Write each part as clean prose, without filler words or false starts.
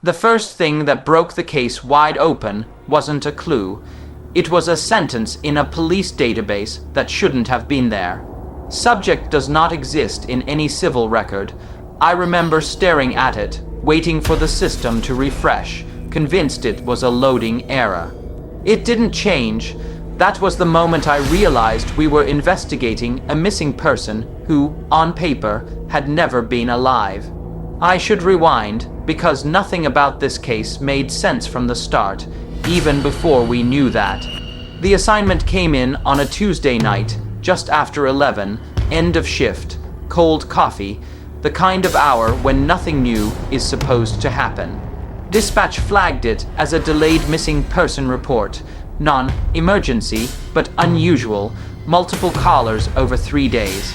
The first thing that broke the case wide open wasn't a clue. It was a sentence in a police database that shouldn't have been there. Subject does not exist in any civil record. I remember staring at it, waiting for the system to refresh, convinced it was a loading error. It didn't change. That was the moment I realized we were investigating a missing person who, on paper, had never been alive. I should rewind, because nothing about this case made sense from the start, even before we knew that. The assignment came in on a Tuesday night, just after 11, end of shift, cold coffee, the kind of hour when nothing new is supposed to happen. Dispatch flagged it as a delayed missing person report, non-emergency, but unusual, multiple callers over 3 days.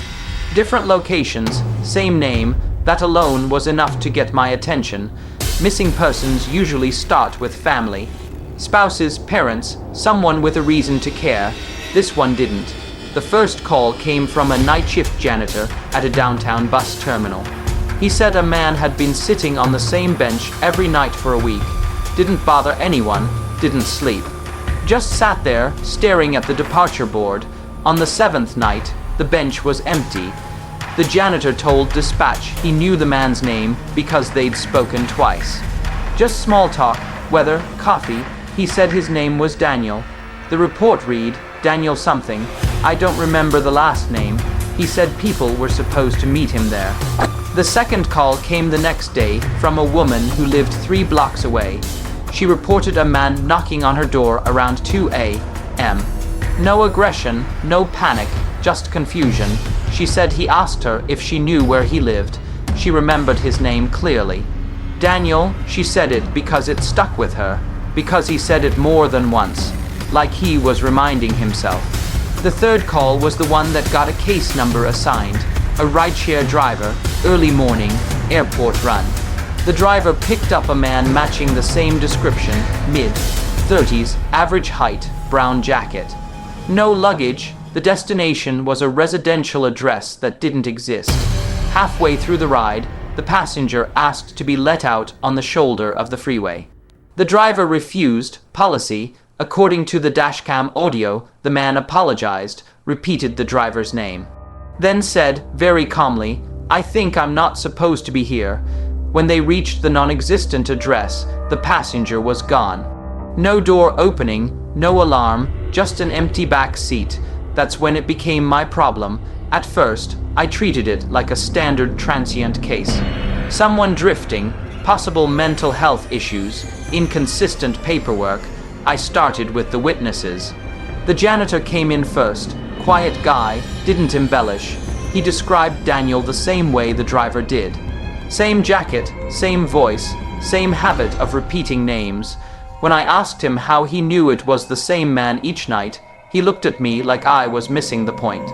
Different locations, same name, that alone was enough to get my attention. Missing persons usually start with family. Spouses, parents, someone with a reason to care. This one didn't. The first call came from a night shift janitor at a downtown bus terminal. He said a man had been sitting on the same bench every night for a week. Didn't bother anyone, didn't sleep. Just sat there, staring at the departure board. On the 7th night, the bench was empty. The janitor told dispatch he knew the man's name because they'd spoken twice. Just small talk, weather, coffee. He said his name was Daniel. The report read, Daniel something. I don't remember the last name. He said people were supposed to meet him there. The second call came the next day from a woman who lived 3 blocks away. She reported a man knocking on her door around 2 a.m. No aggression, no panic, just confusion. She said he asked her if she knew where he lived. She remembered his name clearly. Daniel, she said it because it stuck with her, because he said it more than once, like he was reminding himself. The third call was the one that got a case number assigned, a rideshare driver, early morning, airport run. The driver picked up a man matching the same description, mid-30s, average height, brown jacket. No luggage. The destination was a residential address that didn't exist. Halfway through the ride, the passenger asked to be let out on the shoulder of the freeway. The driver refused, policy. According to the dashcam audio, the man apologized, repeated the driver's name. Then said, very calmly, I think I'm not supposed to be here. When they reached the non-existent address, the passenger was gone. No door opening, no alarm, just an empty back seat. That's when it became my problem. At first, I treated it like a standard transient case. Someone drifting, possible mental health issues, inconsistent paperwork. I started with the witnesses. The janitor came in first. Quiet guy, didn't embellish. He described Daniel the same way the driver did. Same jacket, same voice, same habit of repeating names. When I asked him how he knew it was the same man each night, he looked at me like I was missing the point.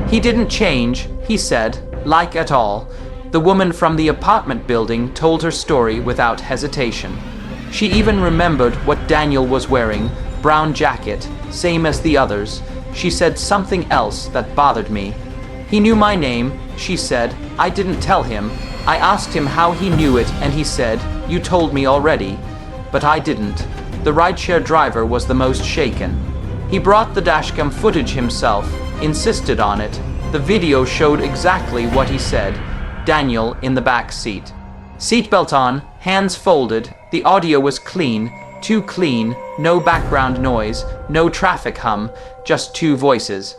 He didn't change, he said, like at all. The woman from the apartment building told her story without hesitation. She even remembered what Daniel was wearing, brown jacket, same as the others. She said something else that bothered me. He knew my name, she said. I didn't tell him. I asked him how he knew it and he said, you told me already. But I didn't. The rideshare driver was the most shaken. He brought the dashcam footage himself, insisted on it. The video showed exactly what he said. Daniel in the back seat. Seatbelt on, hands folded, the audio was clean, too clean, no background noise, no traffic hum, just 2 voices.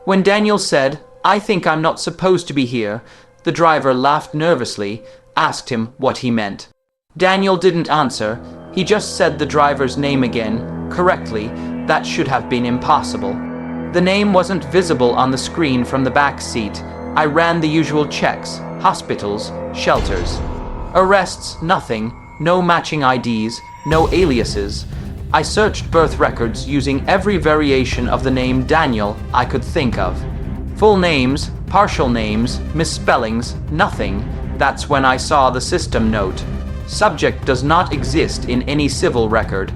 When Daniel said, I think I'm not supposed to be here, the driver laughed nervously, asked him what he meant. Daniel didn't answer. He just said the driver's name again, correctly. That should have been impossible. The name wasn't visible on the screen from the back seat. I ran the usual checks, hospitals, shelters. Arrests, nothing, no matching IDs, no aliases. I searched birth records using every variation of the name Daniel I could think of. Full names, partial names, misspellings, nothing. That's when I saw the system note. Subject does not exist in any civil record.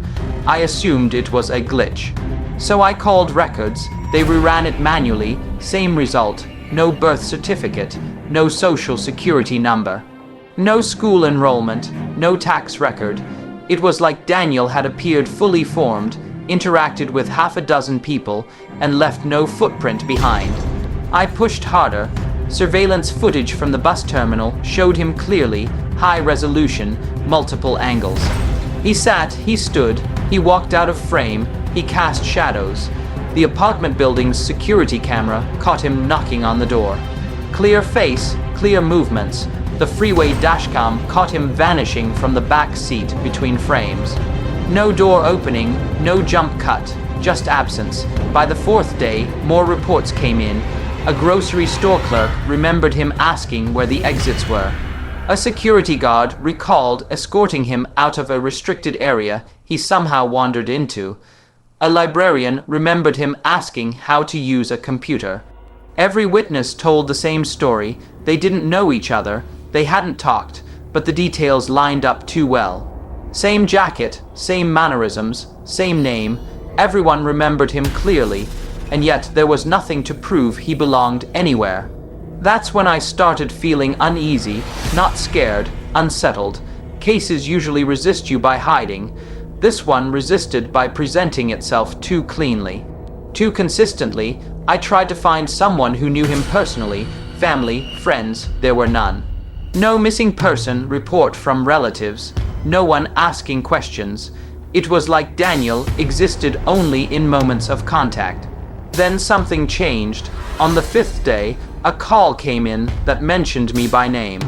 I assumed it was a glitch. So I called records, they reran it manually, same result, no birth certificate, no social security number. No school enrollment, no tax record. It was like Daniel had appeared fully formed, interacted with half a dozen people, and left no footprint behind. I pushed harder. Surveillance footage from the bus terminal showed him clearly, high resolution, multiple angles. He sat, he stood, he walked out of frame, he cast shadows. The apartment building's security camera caught him knocking on the door. Clear face, clear movements. The freeway dashcam caught him vanishing from the back seat between frames. No door opening, no jump cut, just absence. By the fourth day, more reports came in. A grocery store clerk remembered him asking where the exits were. A security guard recalled escorting him out of a restricted area he somehow wandered into. A librarian remembered him asking how to use a computer. Every witness told the same story. They didn't know each other, they hadn't talked, but the details lined up too well. Same jacket, same mannerisms, same name. Everyone remembered him clearly, and yet there was nothing to prove he belonged anywhere. That's when I started feeling uneasy, not scared, unsettled. Cases usually resist you by hiding. This one resisted by presenting itself too cleanly. Too consistently, I tried to find someone who knew him personally. Family, friends, there were none. No missing person report from relatives. No one asking questions. It was like Daniel existed only in moments of contact. Then something changed. On the fifth day, a call came in that mentioned me by name.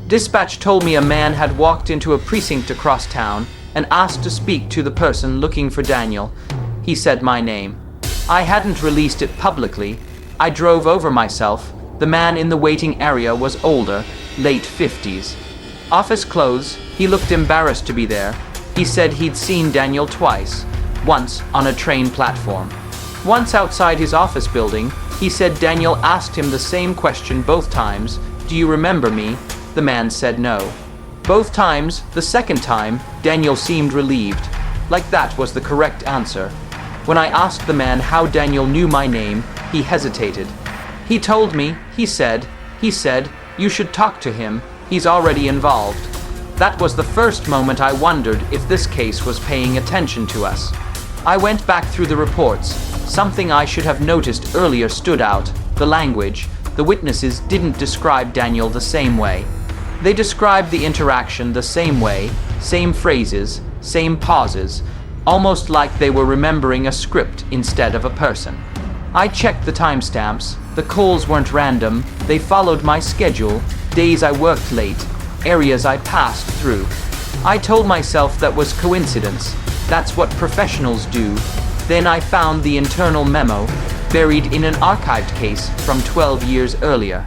Dispatch told me a man had walked into a precinct across town and asked to speak to the person looking for Daniel. He said my name. I hadn't released it publicly. I drove over myself. The man in the waiting area was older, late 50s. Office clothes, he looked embarrassed to be there. He said he'd seen Daniel twice, once on a train platform. Once outside his office building, he said Daniel asked him the same question both times. Do you remember me? The man said no. Both times, the second time, Daniel seemed relieved, like that was the correct answer. When I asked the man how Daniel knew my name, he hesitated. He told me, he said, you should talk to him, he's already involved. That was the first moment I wondered if this case was paying attention to us. I went back through the reports. Something I should have noticed earlier stood out, the language. The witnesses didn't describe Daniel the same way. They described the interaction the same way, same phrases, same pauses, almost like they were remembering a script instead of a person. I checked the timestamps. The calls weren't random. They followed my schedule, days I worked late, areas I passed through. I told myself that was coincidence. That's what professionals do. Then I found the internal memo, buried in an archived case from 12 years earlier.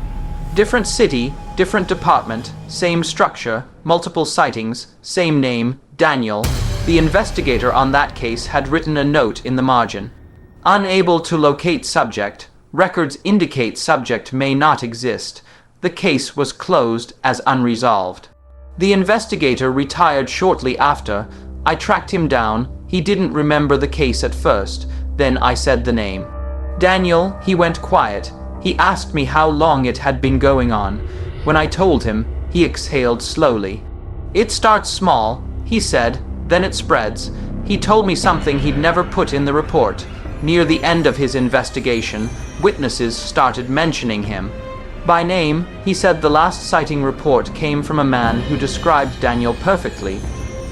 Different city, different department, same structure, multiple sightings, same name, Daniel. The investigator on that case had written a note in the margin. Unable to locate subject, records indicate subject may not exist. The case was closed as unresolved. The investigator retired shortly after. I tracked him down. He didn't remember the case at first. Then I said the name. Daniel, he went quiet. He asked me how long it had been going on. When I told him, he exhaled slowly. It starts small, he said, then it spreads. He told me something he'd never put in the report. Near the end of his investigation, witnesses started mentioning him. By name, he said the last sighting report came from a man who described Daniel perfectly.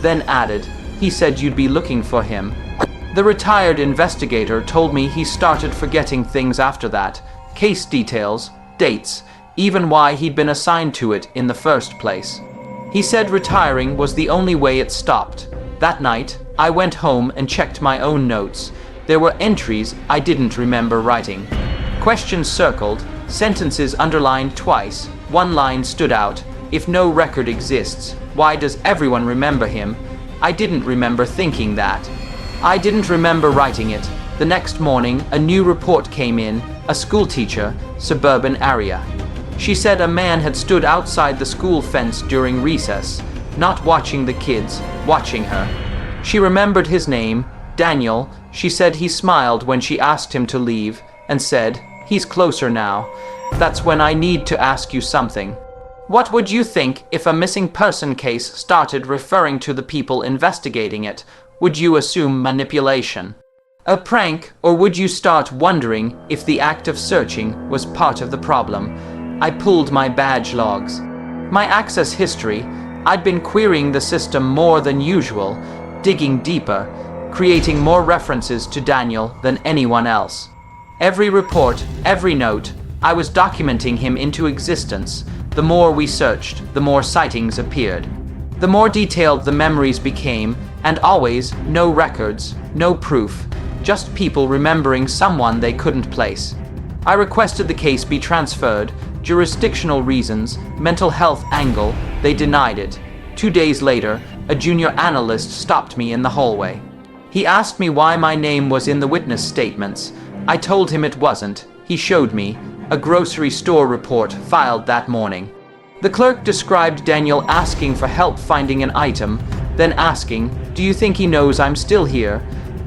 Then added, he said you'd be looking for him. The retired investigator told me he started forgetting things after that. Case details, dates, even why he'd been assigned to it in the first place. He said retiring was the only way it stopped. That night, I went home and checked my own notes. There were entries I didn't remember writing. Questions circled, sentences underlined twice. One line stood out. If no record exists, why does everyone remember him? I didn't remember thinking that. I didn't remember writing it. The next morning, a new report came in. A school teacher, suburban area. She said a man had stood outside the school fence during recess, not watching the kids, watching her. She remembered his name, Daniel. She said he smiled when she asked him to leave and said, he's closer now. That's when I need to ask you something. What would you think if a missing person case started referring to the people investigating it? Would you assume manipulation? A prank, or would you start wondering if the act of searching was part of the problem? I pulled my badge logs. My access history, I'd been querying the system more than usual, digging deeper, creating more references to Daniel than anyone else. Every report, every note, I was documenting him into existence. The more we searched, the more sightings appeared. The more detailed the memories became, and always no records, no proof, just people remembering someone they couldn't place. I requested the case be transferred, jurisdictional reasons, mental health angle, they denied it. 2 days later, a junior analyst stopped me in the hallway. He asked me why my name was in the witness statements. I told him it wasn't. He showed me a grocery store report filed that morning. The clerk described Daniel asking for help finding an item, then asking, "Do you think he knows I'm still here?"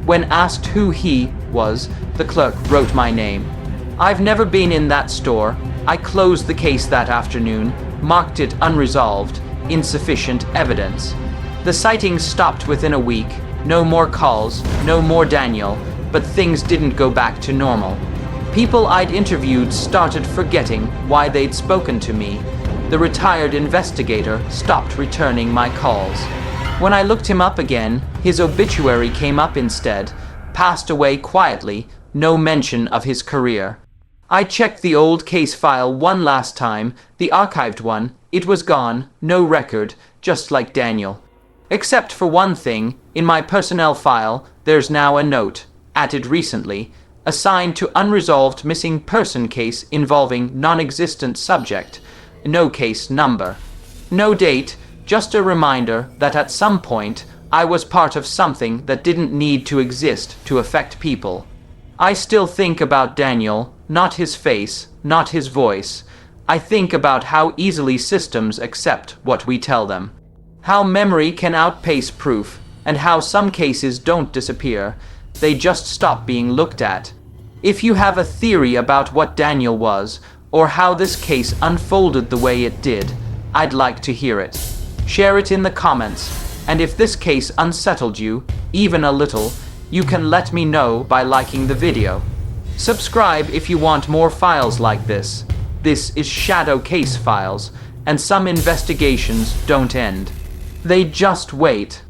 When asked who he was, the clerk wrote my name. I've never been in that store. I closed the case that afternoon, marked it unresolved, insufficient evidence. The sightings stopped within a week. No more calls, no more Daniel, but things didn't go back to normal. People I'd interviewed started forgetting why they'd spoken to me. The retired investigator stopped returning my calls. When I looked him up again, his obituary came up instead, passed away quietly, no mention of his career. I checked the old case file one last time, the archived one. It was gone, no record, just like Daniel. Except for one thing, in my personnel file, there's now a note, added recently, assigned to unresolved missing person case involving non-existent subject, no case number. No date, just a reminder that at some point I was part of something that didn't need to exist to affect people. I still think about Daniel, not his face, not his voice. I think about how easily systems accept what we tell them. How memory can outpace proof, and how some cases don't disappear, they just stop being looked at. If you have a theory about what Daniel was, or how this case unfolded the way it did, I'd like to hear it. Share it in the comments, and if this case unsettled you, even a little, you can let me know by liking the video. Subscribe if you want more files like this. This is Shadow Case Files, and some investigations don't end. They just wait.